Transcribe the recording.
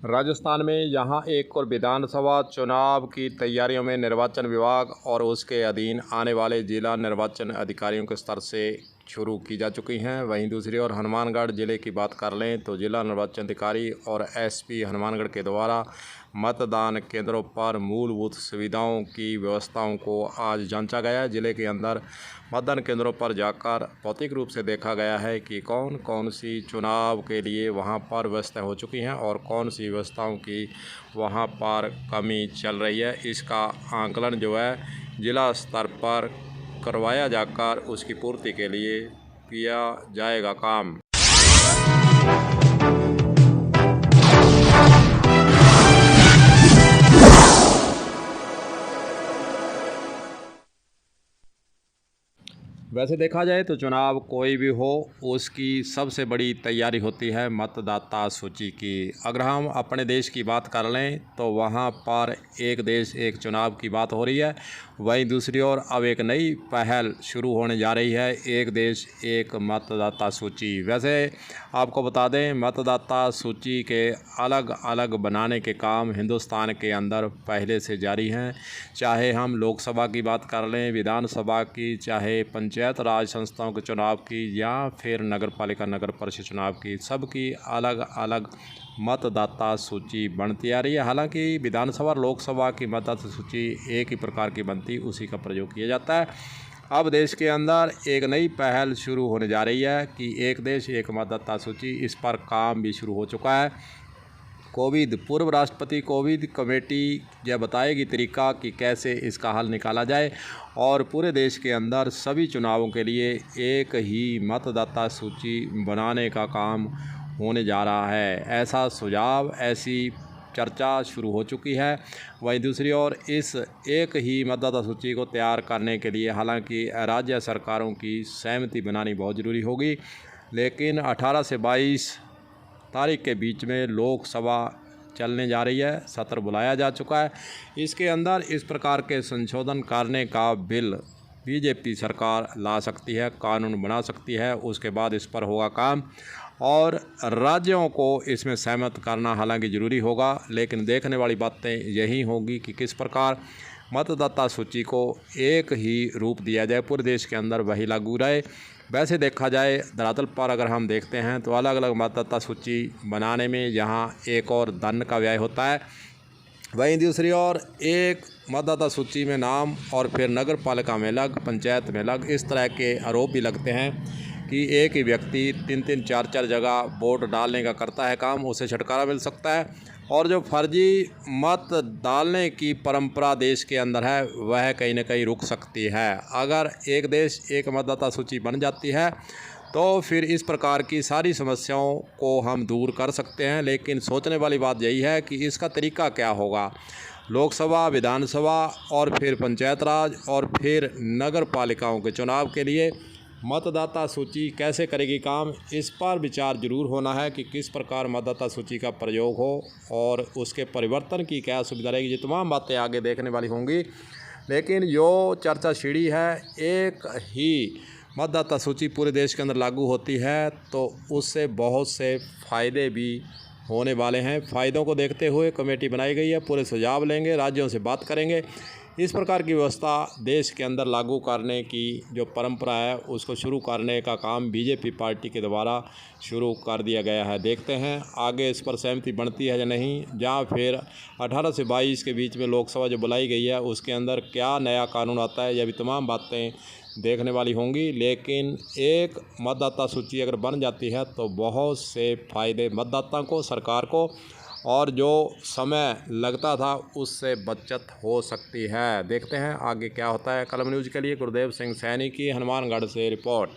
राजस्थान में यहाँ एक और विधानसभा चुनाव की तैयारियों में निर्वाचन विभाग और उसके अधीन आने वाले जिला निर्वाचन अधिकारियों के स्तर से शुरू की जा चुकी हैं। वहीं दूसरी ओर हनुमानगढ़ ज़िले की बात कर लें तो जिला निर्वाचन अधिकारी और एसपी हनुमानगढ़ के द्वारा मतदान केंद्रों पर मूलभूत सुविधाओं की व्यवस्थाओं को आज जांचा गया। जिले के अंदर मतदान केंद्रों पर जाकर भौतिक रूप से देखा गया है कि कौन कौन सी चुनाव के लिए वहां पर व्यवस्थाएं हो चुकी हैं और कौन सी व्यवस्थाओं की वहां पर कमी चल रही है। इसका आकलन जो है जिला स्तर पर करवाया जाकर उसकी पूर्ति के लिए किया जाएगा काम। वैसे देखा जाए तो चुनाव कोई भी हो उसकी सबसे बड़ी तैयारी होती है मतदाता सूची की। अगर हम अपने देश की बात कर लें तो वहाँ पर एक देश एक चुनाव की बात हो रही है। वहीं दूसरी ओर अब एक नई पहल शुरू होने जा रही है, एक देश एक मतदाता सूची। वैसे आपको बता दें मतदाता सूची के अलग अलग बनाने के काम हिंदुस्तान के अंदर पहले से जारी हैं। चाहे हम लोकसभा की बात कर लें, विधानसभा की, चाहे पंचायत राज संस्थाओं के चुनाव की या फिर नगर पालिका नगर परिषद चुनाव की, सबकी अलग अलग मतदाता सूची बनती आ रही है। हालांकि विधानसभा और लोकसभा की मतदाता सूची एक ही प्रकार की बनती, उसी का प्रयोग किया जाता है। अब देश के अंदर एक नई पहल शुरू होने जा रही है कि एक देश एक मतदाता सूची, इस पर काम भी शुरू हो चुका है। पूर्व राष्ट्रपति कोविंद कमेटी यह बताएगी तरीका कि कैसे इसका हल निकाला जाए और पूरे देश के अंदर सभी चुनावों के लिए एक ही मतदाता सूची बनाने का काम होने जा रहा है। ऐसा सुझाव, ऐसी चर्चा शुरू हो चुकी है। वहीं दूसरी ओर इस एक ही मतदाता सूची को तैयार करने के लिए हालांकि राज्य सरकारों की सहमति बनानी बहुत ज़रूरी होगी, लेकिन 18 से 22 तारीख के बीच में लोकसभा चलने जा रही है, सत्र बुलाया जा चुका है। इसके अंदर इस प्रकार के संशोधन करने का बिल बीजेपी सरकार ला सकती है, कानून बना सकती है। उसके बाद इस पर होगा काम और राज्यों को इसमें सहमत करना हालांकि ज़रूरी होगा, लेकिन देखने वाली बातें यही होगी कि किस प्रकार मतदाता सूची को एक ही रूप दिया जाए, पूरे देश के अंदर वही लागू रहे। वैसे देखा जाए धरातल पर अगर हम देखते हैं तो अलग अलग मतदाता सूची बनाने में यहाँ एक और धन का व्यय होता है। वहीं दूसरी ओर एक मतदाता सूची में नाम और फिर नगर पालिका में अलग, पंचायत में अलग, इस तरह के आरोप भी लगते हैं कि एक ही व्यक्ति 3-3, 4-4 जगह वोट डालने का करता है काम, उसे छुटकारा मिल सकता है। और जो फर्जी मत डालने की परंपरा देश के अंदर है वह कहीं न कहीं रुक सकती है। अगर एक देश एक मतदाता सूची बन जाती है तो फिर इस प्रकार की सारी समस्याओं को हम दूर कर सकते हैं। लेकिन सोचने वाली बात यही है कि इसका तरीका क्या होगा। लोकसभा, विधानसभा और फिर पंचायत राज और फिर नगर पालिकाओं के चुनाव के लिए मतदाता सूची कैसे करेगी काम, इस पर विचार जरूर होना है कि किस प्रकार मतदाता सूची का प्रयोग हो और उसके परिवर्तन की क्या सुविधा रहेगी। ये तमाम बातें आगे देखने वाली होंगी, लेकिन जो चर्चा छिड़ी है एक ही मतदाता सूची पूरे देश के अंदर लागू होती है तो उससे बहुत से फ़ायदे भी होने वाले हैं। फ़ायदों को देखते हुए कमेटी बनाई गई है, पूरे सुझाव लेंगे, राज्यों से बात करेंगे। इस प्रकार की व्यवस्था देश के अंदर लागू करने की जो परंपरा है उसको शुरू करने का काम बीजेपी पार्टी के द्वारा शुरू कर दिया गया है। देखते हैं आगे इस पर सहमति बनती है या नहीं, या फिर 18 से 22 के बीच में लोकसभा जो बुलाई गई है उसके अंदर क्या नया कानून आता है। यह भी तमाम बातें देखने वाली होंगी, लेकिन एक मतदाता सूची अगर बन जाती है तो बहुत से फ़ायदे मतदाताओं को, सरकार को, और जो समय लगता था उससे बचत हो सकती है। देखते हैं आगे क्या होता है। कलम न्यूज़ के लिए गुरुदेव सिंह सैनी की हनुमानगढ़ से रिपोर्ट।